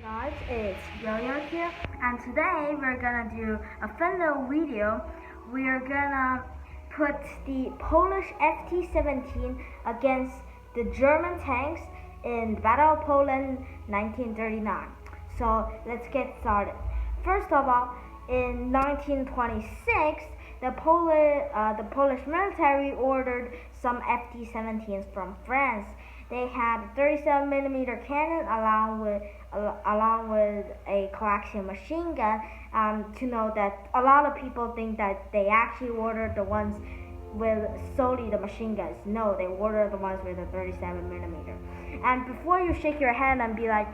Guys, it's Yo-Yo here, and today we're gonna do a fun little video. We're gonna put the Polish Ft-17 against the German tanks in the Battle of Poland 1939. So let's get started. First of all, in 1926, the Polish military ordered some Ft-17s from France. They had a 37mm cannon along with a coaxial machine gun. To know that a lot of people think that they actually ordered the ones with solely the machine guns. No, they ordered the ones with a 37mm. And before you shake your head and be like,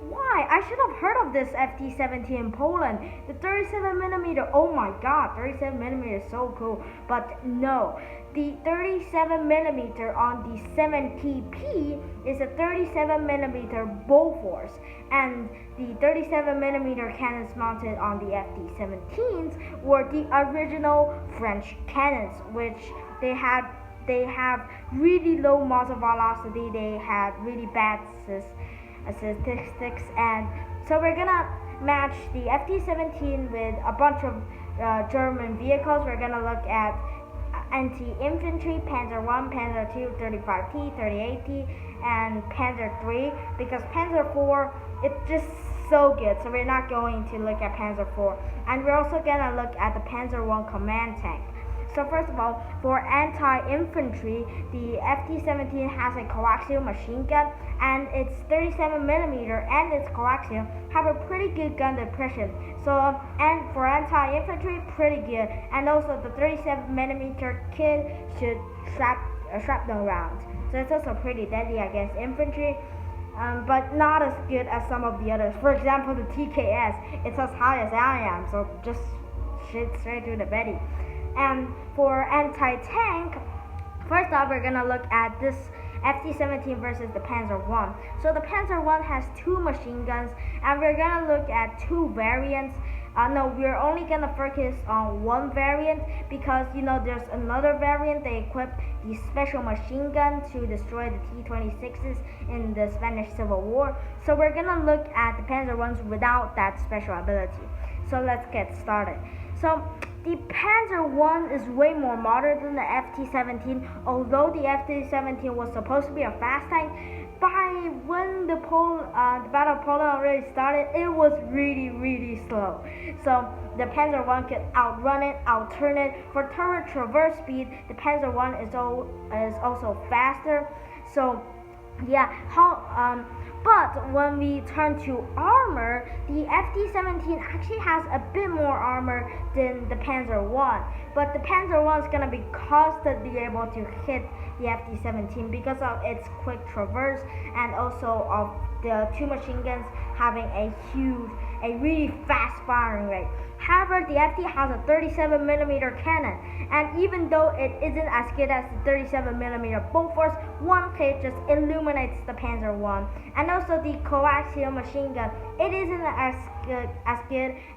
why? I should have heard of this Ft-17 in Poland. The 37mm, oh my god, 37mm is so cool. But no, the 37mm on the 70P is a 37mm Bofors, and the 37mm cannons mounted on the Ft-17s were the original French cannons, which they have really low muzzle velocity. They had really bad statistics, and so we're gonna match the Ft-17 with a bunch of German vehicles. We're gonna look at anti-infantry, Panzer I, Panzer II, 35T, 38T, and Panzer III, because Panzer IV, it's just so good, so we're not going to look at Panzer IV. And we're also gonna look at the Panzer I command tank. So first of all, for anti-infantry, the Ft-17 has a coaxial machine gun, and its 37mm and its coaxial have a pretty good gun depression. So, and for anti-infantry, pretty good. And also the 37mm kit should shrapnel rounds. So it's also pretty deadly against infantry, but not as good as some of the others. For example, the TKS, it's as high as I am, so just shit straight to the belly. And for anti-tank, first off, we're gonna look at this Ft-17 versus the Panzer I. So the Panzer I has two machine guns, and we're gonna look at two variants. No, we're only gonna focus on one variant because there's another variant. They equipped the special machine gun to destroy the T-26s in the Spanish Civil War. So we're gonna look at the Panzer Is without that special ability. So let's get started. So the Panzer I is way more modern than the Ft-17, although the Ft-17 was supposed to be a fast tank. By when the Battle of Poland already started, it was really slow. So the Panzer I could outrun it, outturn it. For turret traverse speed, the Panzer I is also faster. So yeah, but when we turn to armor, the Ft-17 actually has a bit more armor than the Panzer I. But the Panzer I is gonna be constantly able to hit the Ft-17 because of its quick traverse and also of the two machine guns having a really fast firing rate. However, the Ft has a 37mm cannon, and even though it isn't as good as the 37mm Bofors, one hit just illuminates the Panzer I. And also the coaxial machine gun, it isn't as good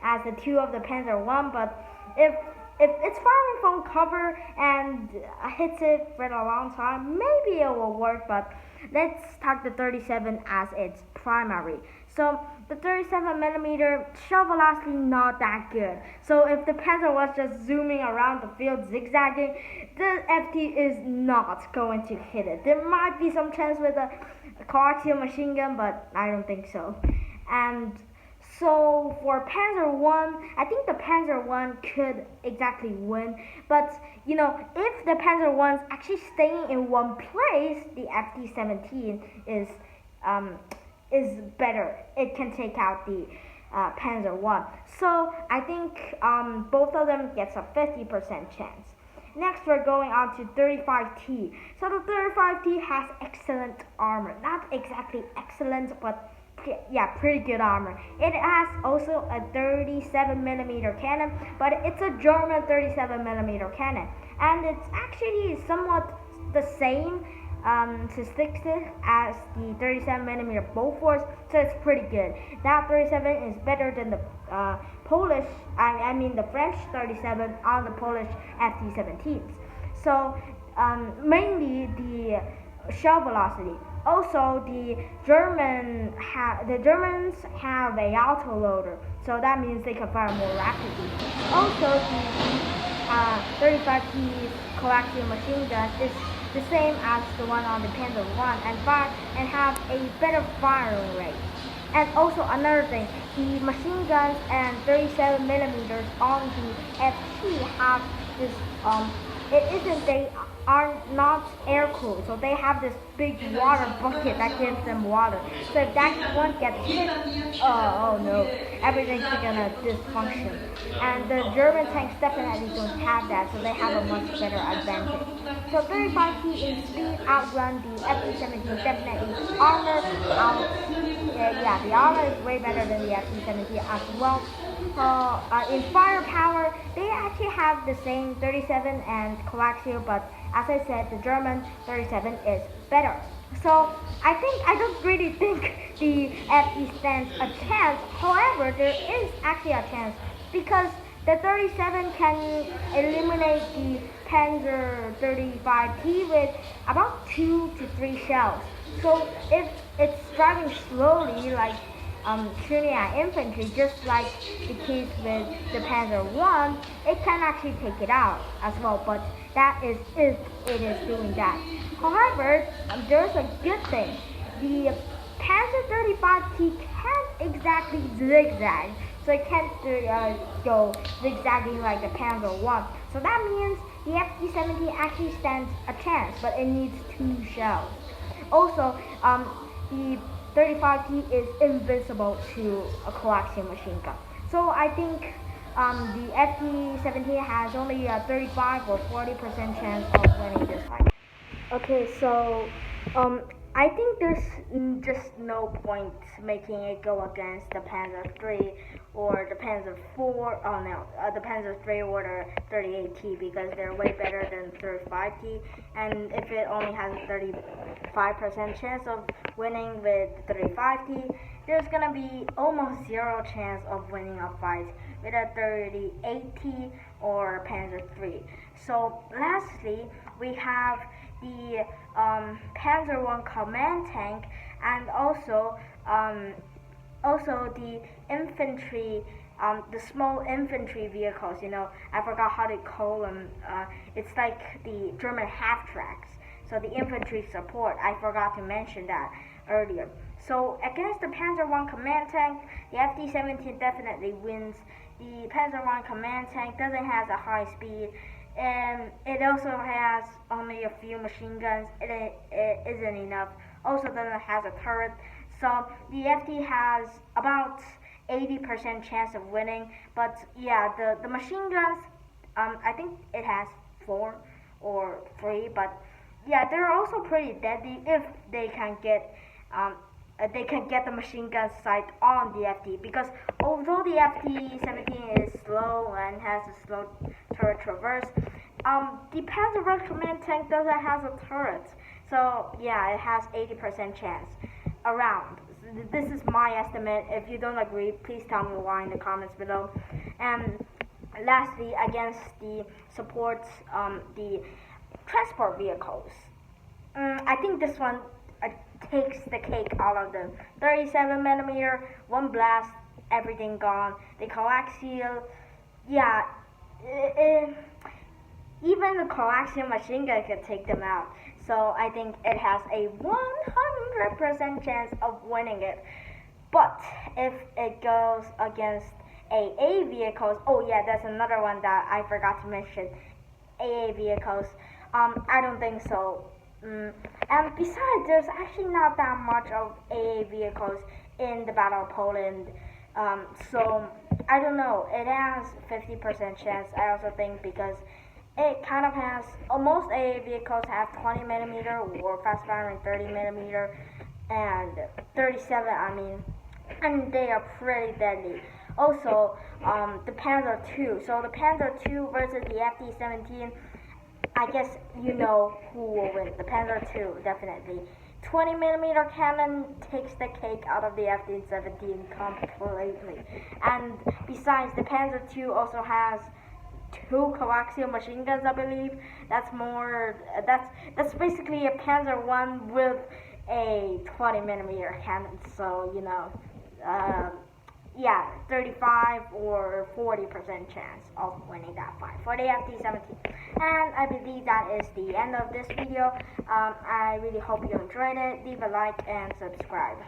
as the two of the Panzer I, but if it's firing from cover and hits it for a long time, maybe it will work, but let's talk the 37 as its primary. So the 37mm shell velocity not that good. So if the Panzer was just zooming around the field zigzagging, the Ft is not going to hit it. There might be some chance with a coaxial machine gun, but I don't think so. And so for Panzer I think the Panzer I could exactly win, but if the Panzer I's actually staying in one place, the Ft-17 is better. It can take out the Panzer I. So I think both of them gets a 50% chance. Next, we're going on to 35T. So the 35T has excellent armor. Not exactly excellent, but yeah, pretty good armor. It has also a 37mm cannon, but it's a German 37mm cannon, and it's actually somewhat the same statistics as the 37mm Bofors, so it's pretty good. That 37 is better than the the French 37 on the Polish Ft-17s. So mainly the shell velocity. Also, the Germans have a autoloader, so that means they can fire more rapidly. Also, the 35T coaxial machine gun is the same as the one on the Panzer I and have a better firing rate. And also another thing, the machine guns and 37 millimeters on the FT have this they are not air cooled, so they have this big water bucket that gives them water. So if that one gets hit, oh no, everything's gonna dysfunction. And the German tanks definitely don't have that, so they have a much better advantage. So 35T in speed outrun the Ft-17 definitely. Armor the armor is way better than the Ft-17 as well. In firepower, they actually have the same 37 and coaxial, but as I said, the German 37 is better. So I don't really think the FE stands a chance. However, there is actually a chance because the 37 can eliminate the Panzer 35T with about 2 to 3 shells. So if it's driving slowly, like shooting at infantry, just like the case with the Panzer I, it can actually take it out as well, but that is if it is doing that. However, there's a good thing. The Panzer 35T can't exactly zigzag, so it can't go zigzagging like the Panzer I. So that means the Ft-17 actually stands a chance, but it needs 2 shells. Also, the 35T is invincible to a coaxial machine gun. So I think the Ft-17 has only a 35 or 40% chance of winning this fight. Okay, so I think there's just no point making it go against the Panzer III or the Panzer IV. Oh no, the Panzer III or the 38T because they're way better than 35T. And if it only has a 35% chance of winning with 35T, there's gonna be almost 0 chance of winning a fight with a 38T or Panzer III. So lastly, we have the Panzer I command tank and also the infantry, the small infantry vehicles. I forgot how to call them. It's like the German half tracks. So the infantry support. I forgot to mention that earlier. So against the Panzer I command tank, the Ft-17 definitely wins. The Panzer I command tank doesn't have a high speed, and it also has only a few machine guns. It isn't enough. Also doesn't have a turret. So the FT has about 80% chance of winning. But yeah, the machine guns, I think it has 4 or 3. But yeah, they're also pretty deadly if they can get the machine gun sight on the FT, because although the Ft-17 is slow and has a slow turret traverse, the Panzer I command tank doesn't have a turret. So yeah, it has 80% chance around. This is my estimate. If you don't agree, please tell me why in the comments below. And lastly, against the supports, the transport vehicles, I think this one takes the cake out of them. 37 millimeter, one blast, everything gone. The coaxial, yeah, even the coaxial machine gun could take them out. So I think it has a 100% chance of winning it. But if it goes against AA vehicles, oh yeah, that's another one that I forgot to mention. AA vehicles, I don't think so. And besides, there's actually not that much of AA vehicles in the Battle of Poland. So I don't know. It has 50% chance. I also think because it kind of has. Most AA vehicles have 20 millimeter or fast firing 30 millimeter and 37. I mean, and they are pretty deadly. Also, the Panzer II. So the Panzer II versus the Ft-17. I guess you know who will win. The Panzer II, definitely. 20 millimeter cannon takes the cake out of the Ft-17 completely. And besides, the Panzer II also has 2 coaxial machine guns, I believe. That's basically a Panzer I with a 20mm cannon, so you know, yeah, 35 or 40% chance of winning that fight for the Ft-17. And I believe that is the end of this video. I really hope you enjoyed it. Leave a like and subscribe.